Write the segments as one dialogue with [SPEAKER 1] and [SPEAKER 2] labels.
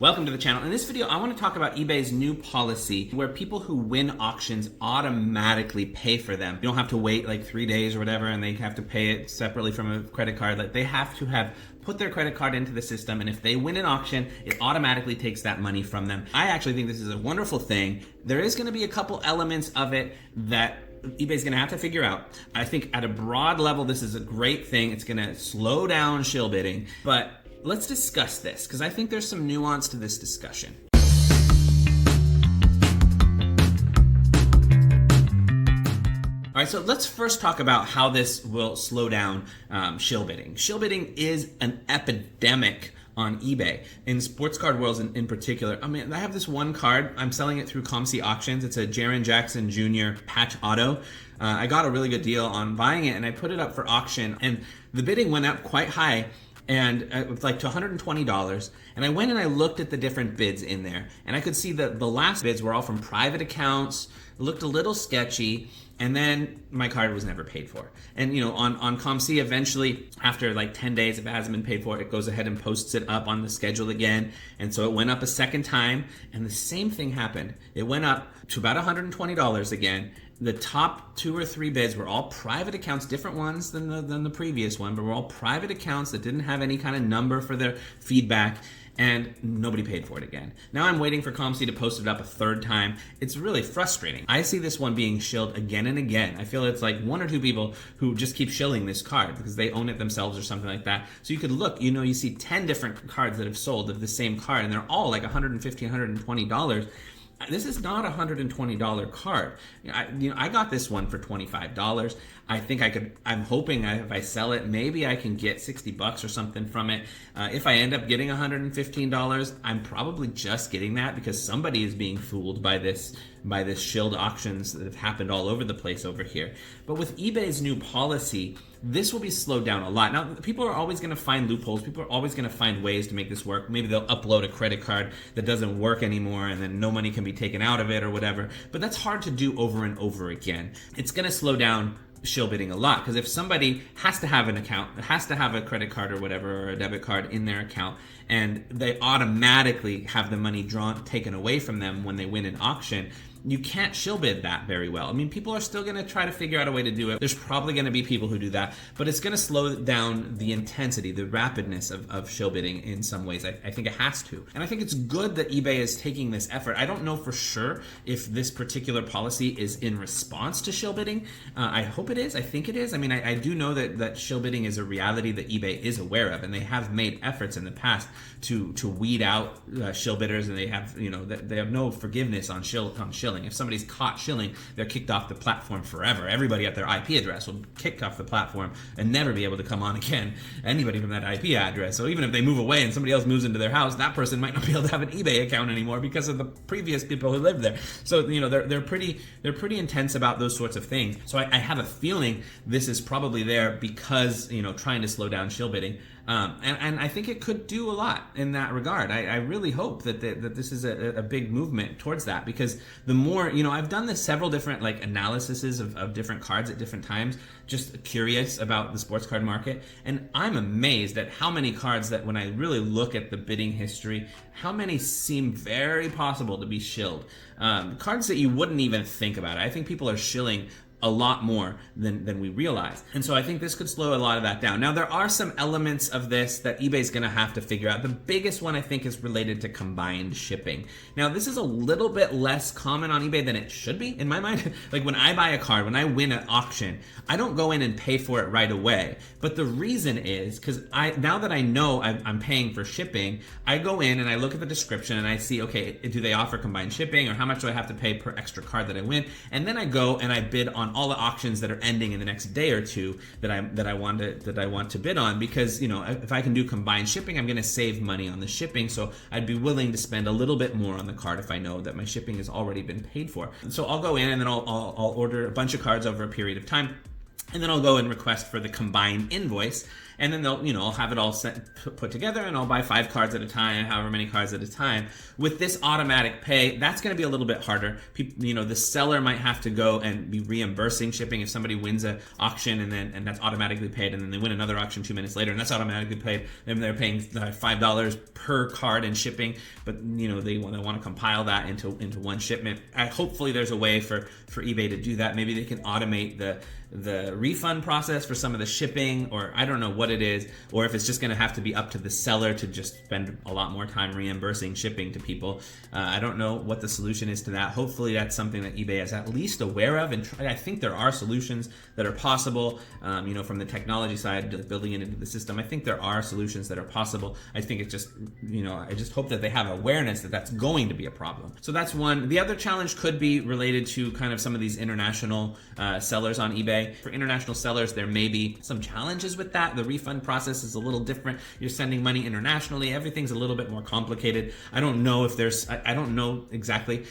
[SPEAKER 1] Welcome to the channel. In this video, I want to talk about eBay's new policy where people who win auctions automatically pay for them. You don't have to wait like 3 days or whatever, and they have to pay it separately from a credit card. Like they have to have put their credit card into the system, and if they win an auction, it automatically takes that money from them. I actually think this is a wonderful thing. There is going to be a couple elements of it that eBay's going to have to figure out. I think at a broad level, this is a great thing. It's going to slow down shill bidding, but let's discuss this because I think there's some nuance to this discussion. All right, so let's first talk about how this will slow down shill bidding. Shill bidding is an epidemic on eBay, in sports card worlds in particular. I mean, I have this one card. I'm selling it through ComC Auctions. It's a Jaren Jackson Jr. patch auto. I got a really good deal on buying it, and I put it up for auction, and the bidding went up quite high. And it was like to $120. And I went and I looked at the different bids in there. And I could see that the last bids were all from private accounts. It looked a little sketchy. And then my card was never paid for. And you know, on ComC, eventually, after like 10 days, if it hasn't been paid for, it goes ahead and posts it up on the schedule again. And so it went up a second time. And the same thing happened. It went up to about $120 again. The top 2 or 3 bids were all private accounts, different ones than the previous one, but were all private accounts that didn't have any kind of number for their feedback, and nobody paid for it again. Now I'm waiting for ComC to post it up a third time. It's really frustrating. I see this one being shilled again and again. I feel it's like 1 or 2 people who just keep shilling this card because they own it themselves or something like that. So you could look, you know, you see 10 different cards that have sold of the same card, and they're all like $150, $120. This is not a $120 card. I got this one for $25. I think I'm hoping if I sell it, maybe I can get $60 or something from it. If I end up getting $115, I'm probably just getting that because somebody is being fooled by this shilled auctions that have happened all over the place over here. But with eBay's new policy, this will be slowed down a lot. Now, people are always going to find loopholes. People are always going to find ways to make this work. Maybe they'll upload a credit card that doesn't work anymore and then no money can be taken out of it or whatever. But that's hard to do over and over again. It's going to slow down shill bidding a lot because if somebody has to have an account, has to have a credit card or whatever, or a debit card in their account, and they automatically have the money taken away from them when they win an auction, you can't shill bid that very well. I mean, people are still going to try to figure out a way to do it. There's probably going to be people who do that, but it's going to slow down the intensity, the rapidness of shill bidding in some ways. I think it has to. And I think it's good that eBay is taking this effort. I don't know for sure if this particular policy is in response to shill bidding. I hope it is. I think it is. I mean, I do know that shill bidding is a reality that eBay is aware of, and they have made efforts in the past to weed out shill bidders, and they have, you know, they have no forgiveness on shilling. If somebody's caught shilling, they're kicked off the platform forever. Everybody at their IP address will kick off the platform and never be able to come on again. Anybody from that IP address. So even if they move away and somebody else moves into their house, that person might not be able to have an eBay account anymore because of the previous people who lived there. So you know, they're pretty intense about those sorts of things. So I have a feeling this is probably there because, you know, trying to slow down shill bidding. And I think it could do a lot in that regard. I really hope that this is a big movement towards that, because the more, you know, I've done this several different like analyses of different cards at different times, just curious about the sports card market, and I'm amazed at how many cards that when I really look at the bidding history, how many seem very possible to be shilled. Cards that you wouldn't even think about. I think people are shilling a lot more than we realize. And so I think this could slow a lot of that down. Now, there are some elements of this that eBay's gonna have to figure out. The biggest one, I think, is related to combined shipping. Now, this is a little bit less common on eBay than it should be, in my mind. Like when I buy a card, when I win an auction, I don't go in and pay for it right away. But the reason is, because now that I know I'm paying for shipping, I go in and I look at the description and I see, okay, do they offer combined shipping, or how much do I have to pay per extra card that I win? And then I go and I bid on all the auctions that are ending in the next day or two that I want to bid on, because, you know, if I can do combined shipping, I'm going to save money on the shipping, so I'd be willing to spend a little bit more on the card if I know that my shipping has already been paid for. So I'll go in and then I'll order a bunch of cards over a period of time, and then I'll go and request for the combined invoice. and then they'll, I'll have it all put together, and I'll buy 5 cards at a time, however many cards at a time. With this automatic pay, that's going to be a little bit harder. People, the seller might have to go and be reimbursing shipping if somebody wins an auction and that's automatically paid, and then they win another auction 2 minutes later and that's automatically paid, and they're paying $5 per card in shipping, but they want to compile that into one shipment. Hopefully there's a way for eBay to do that. Maybe they can automate the refund process for some of the shipping, or I don't know what it is, or if it's just going to have to be up to the seller to just spend a lot more time reimbursing shipping to people. I don't know what the solution is to that. Hopefully that's something that eBay is at least aware of, and I think there are solutions that are possible, from the technology side, building it into the system. I think there are solutions that are possible. I think it's just, I just hope that they have awareness that that's going to be a problem. So that's one. The other challenge could be related to kind of some of these international sellers on eBay. For international sellers, there may be some challenges with that. The refund process is a little different. You're sending money internationally. Everything's a little bit more complicated. I don't know if I don't know exactly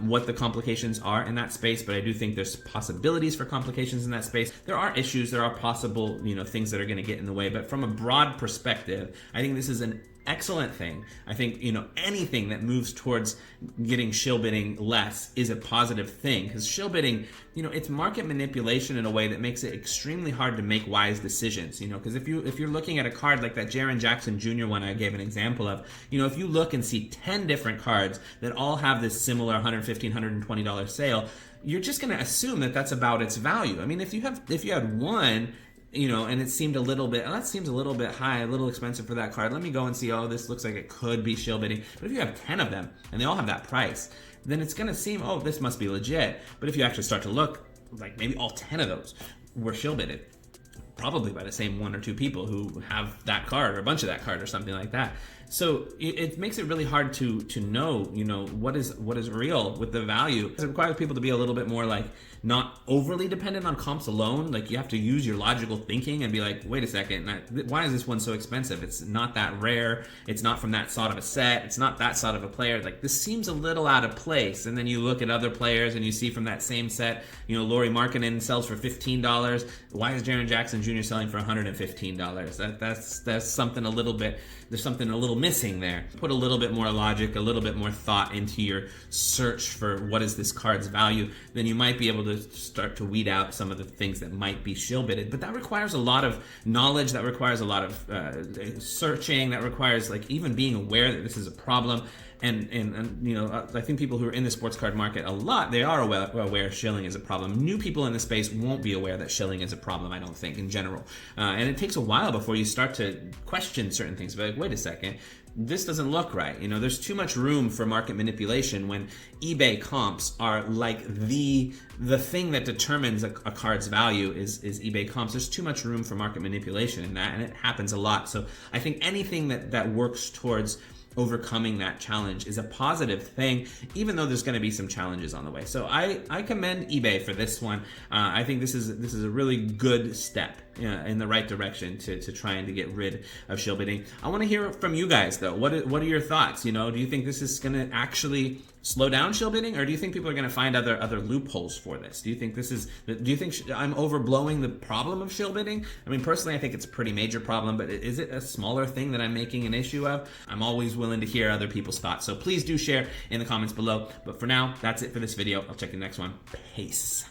[SPEAKER 1] what the complications are in that space, but I do think there's possibilities for complications in that space. There are issues, there are possible, things that are going to get in the way, but from a broad perspective, I think this is an excellent thing. I think, anything that moves towards getting shill bidding less is a positive thing, because shill bidding, it's market manipulation in a way that makes it extremely hard to make wise decisions, because if you're looking at a card like that Jaren Jackson Jr. one I gave an example of, if you look and see 10 different cards that all have this similar $115, $120 sale, you're just going to assume that that's about its value. I mean, if you had one, and it seemed a little bit, that seems a little bit high, a little expensive for that card. Let me go and see, this looks like it could be shill bidding. But if you have 10 of them and they all have that price, then it's going to seem, this must be legit. But if you actually start to look, like maybe all 10 of those were shill bidded, probably by the same 1 or 2 people who have that card or a bunch of that card or something like that. So it makes it really hard to know, what is real with the value. It requires people to be a little bit more like not overly dependent on comps alone. Like you have to use your logical thinking and be like, wait a second, why is this one so expensive? It's not that rare. It's not from that sort of a set. It's not that sort of a player. Like this seems a little out of place. And then you look at other players and you see from that same set, Lauri Markkanen sells for $15. Why is Jaren Jackson Jr. selling for $115? That's something a little bit. There's something a little missing there. Put a little bit more logic, a little bit more thought into your search for what is this card's value, then you might be able to start to weed out some of the things that might be shill bidded. But that requires a lot of knowledge, that requires a lot of searching, that requires like even being aware that this is a problem. And I think people who are in the sports card market a lot, they are aware shilling is a problem. New people in the space won't be aware that shilling is a problem, I don't think, in general. And it takes a while before you start to question certain things. But like, wait a second, this doesn't look right. There's too much room for market manipulation when eBay comps are like the thing that determines a card's value is eBay comps. There's too much room for market manipulation in that, and it happens a lot. So I think anything that works towards overcoming that challenge is a positive thing, even though there's going to be some challenges on the way. So I commend eBay for this one. I think this is a really good step in the right direction to trying to get rid of shill bidding. I want to hear from you guys though. What are your thoughts? Do you think this is going to actually slow down shill bidding, or do you think people are going to find other loopholes for this? Do you think I'm overblowing the problem of shill bidding? I mean, personally, I think it's a pretty major problem, but is it a smaller thing that I'm making an issue of? I'm always willing to hear other people's thoughts, so please do share in the comments below. But for now, that's it for this video. I'll check you in the next one. Peace.